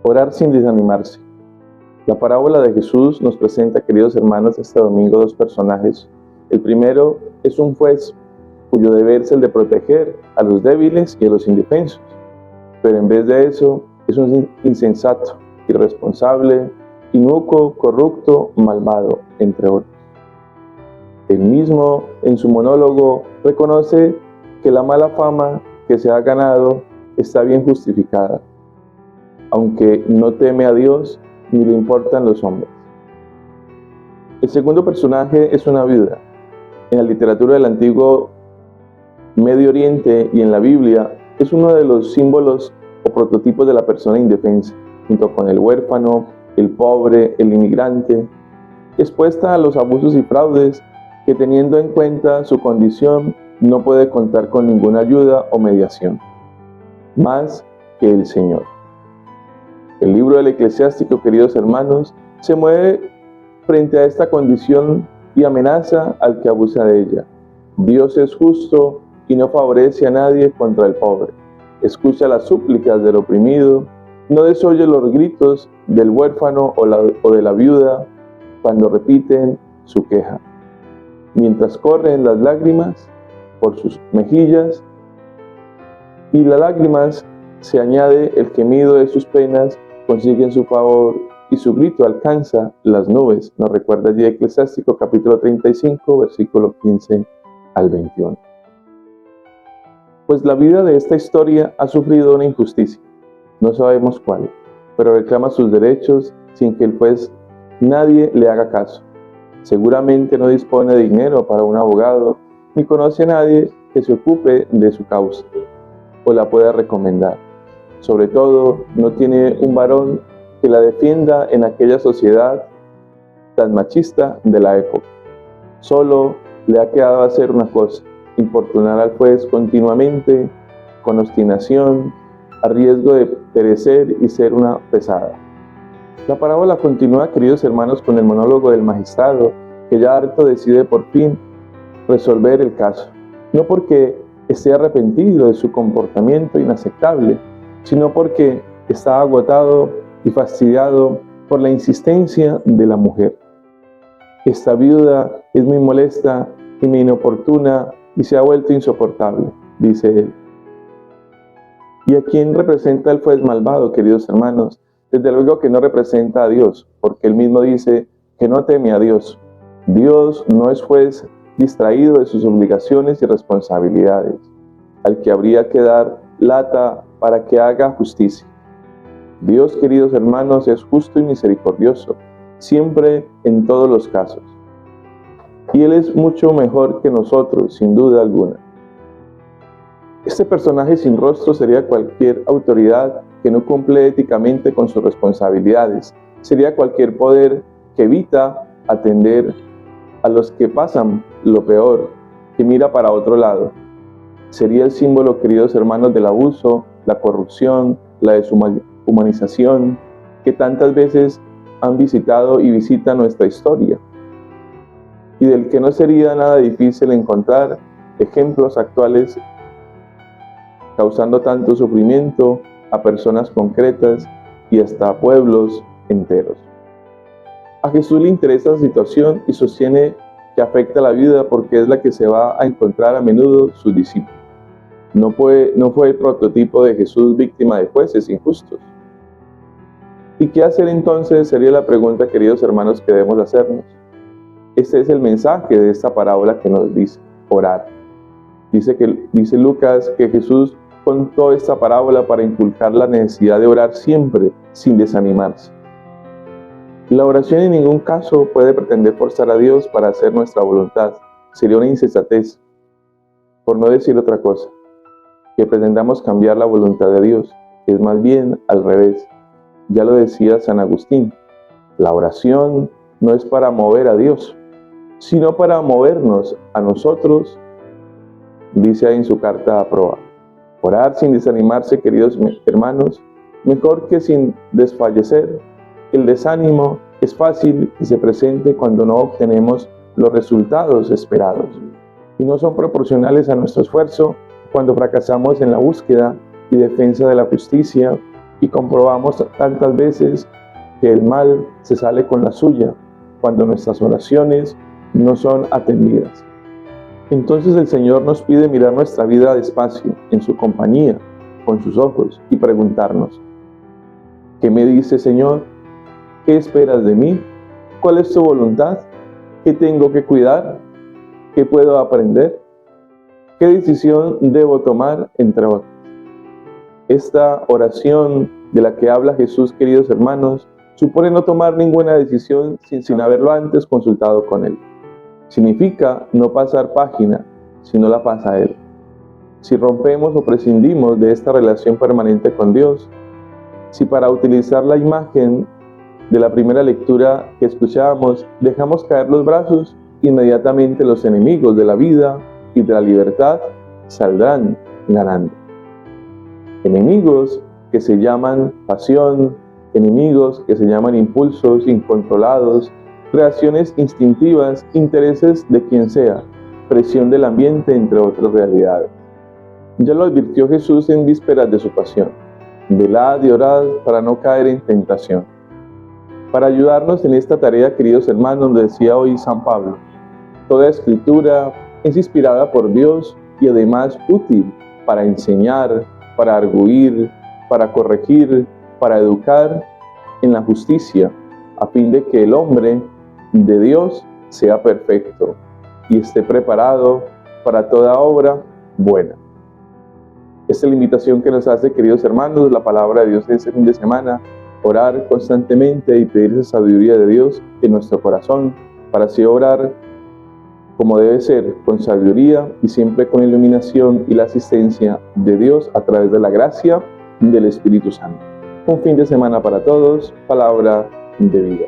Orar sin desanimarse. La parábola de Jesús nos presenta, queridos hermanos, este domingo dos personajes. El primero es un juez cuyo deber es el de proteger a los débiles y a los indefensos. Pero en vez de eso, es un insensato, irresponsable, inicuo, corrupto, malvado, entre otros. Él mismo, en su monólogo, reconoce que la mala fama que se ha ganado está bien justificada, aunque no teme a Dios ni le importan los hombres. El segundo personaje es una viuda. En la literatura del antiguo Medio Oriente y en la Biblia es uno de los símbolos o prototipos de la persona indefensa, junto con el huérfano, el pobre, el inmigrante, expuesta a los abusos y fraudes que, teniendo en cuenta su condición, no puede contar con ninguna ayuda o mediación, más que el Señor. El libro del Eclesiástico, queridos hermanos, se mueve frente a esta condición y amenaza al que abusa de ella. Dios es justo y no favorece a nadie contra el pobre. Escucha las súplicas del oprimido, no desoye los gritos del huérfano o de la viuda cuando repiten su queja. Mientras corren las lágrimas por sus mejillas, y las lágrimas se añade el gemido de sus penas, consiguen su favor y su grito alcanza las nubes. Nos recuerda allí Eclesiástico capítulo 35, versículo 15 al 21. Pues la vida de esta historia ha sufrido una injusticia, no sabemos cuál, pero reclama sus derechos sin que el juez nadie le haga caso. Seguramente no dispone de dinero para un abogado, ni conoce a nadie que se ocupe de su causa o la pueda recomendar. Sobre todo, no tiene un varón que la defienda en aquella sociedad tan machista de la época. Solo le ha quedado hacer una cosa: importunar al juez continuamente, con obstinación, a riesgo de perecer y ser una pesada. La parábola continúa, queridos hermanos, con el monólogo del magistrado, que ya harto decide por fin resolver el caso, no porque esté arrepentido de su comportamiento inaceptable, sino porque está agotado y fastidiado por la insistencia de la mujer. Esta viuda es muy molesta y muy inoportuna y se ha vuelto insoportable, dice él. ¿Y a quién representa el juez malvado, queridos hermanos? Desde luego que no representa a Dios, porque él mismo dice que no teme a Dios. Dios no es juez distraído de sus obligaciones y responsabilidades, al que habría que dar lata para que haga justicia. Dios, queridos hermanos, es justo y misericordioso, siempre en todos los casos. Y Él es mucho mejor que nosotros, sin duda alguna. Este personaje sin rostro sería cualquier autoridad que no cumple éticamente con sus responsabilidades. Sería cualquier poder que evita atender a los que pasan lo peor, que mira para otro lado. Sería el símbolo, queridos hermanos, del abuso, la corrupción, la deshumanización, que tantas veces han visitado y visitan nuestra historia, y del que no sería nada difícil encontrar ejemplos actuales causando tanto sufrimiento a personas concretas y hasta a pueblos enteros. A Jesús le interesa la situación y sostiene que afecta a la vida porque es la que se va a encontrar a menudo sus discípulos. No fue el prototipo de Jesús víctima de jueces injustos. ¿Y qué hacer entonces? Sería la pregunta, queridos hermanos, que debemos hacernos. Este es el mensaje de esta parábola que nos dice: orar. Dice Lucas que Jesús contó esta parábola para inculcar la necesidad de orar siempre, sin desanimarse. La oración en ningún caso puede pretender forzar a Dios para hacer nuestra voluntad. Sería una insensatez, por no decir otra cosa, que pretendamos cambiar la voluntad de Dios. Es más bien al revés. Ya lo decía San Agustín: la oración no es para mover a Dios, sino para movernos a nosotros, dice ahí en su carta a Proa. Orar sin desanimarse, queridos hermanos, mejor que sin desfallecer. El desánimo es fácil y se presente cuando no obtenemos los resultados esperados, y no son proporcionales a nuestro esfuerzo cuando fracasamos en la búsqueda y defensa de la justicia y comprobamos tantas veces que el mal se sale con la suya cuando nuestras oraciones no son atendidas. Entonces el Señor nos pide mirar nuestra vida despacio, en su compañía, con sus ojos, y preguntarnos: ¿qué me dice, Señor? ¿Qué esperas de mí? ¿Cuál es tu voluntad? ¿Qué tengo que cuidar? ¿Qué puedo aprender? ¿Qué decisión debo tomar, entre otras? Esta oración de la que habla Jesús, queridos hermanos, supone no tomar ninguna decisión sin haberlo antes consultado con Él. Significa no pasar página, sino la pasa Él. Si rompemos o prescindimos de esta relación permanente con Dios, si para utilizar la imagen de la primera lectura que escuchábamos, dejamos caer los brazos, inmediatamente los enemigos de la vida y de la libertad saldrán ganando. Enemigos que se llaman pasión, enemigos que se llaman impulsos incontrolados, reacciones instintivas, intereses de quien sea, presión del ambiente, entre otras realidades. Ya lo advirtió Jesús en vísperas de su pasión: velad y orad para no caer en tentación. Para ayudarnos en esta tarea, queridos hermanos, nos decía hoy San Pablo: toda escritura es inspirada por Dios y además útil para enseñar, para arguir, para corregir, para educar en la justicia, a fin de que el hombre de Dios sea perfecto y esté preparado para toda obra buena. Esta es la invitación que nos hace, queridos hermanos, la palabra de Dios este fin de semana: orar constantemente y pedir esa sabiduría de Dios en nuestro corazón, para así obrar como debe ser, con sabiduría y siempre con iluminación y la asistencia de Dios a través de la gracia del Espíritu Santo. Un fin de semana para todos, palabra de vida.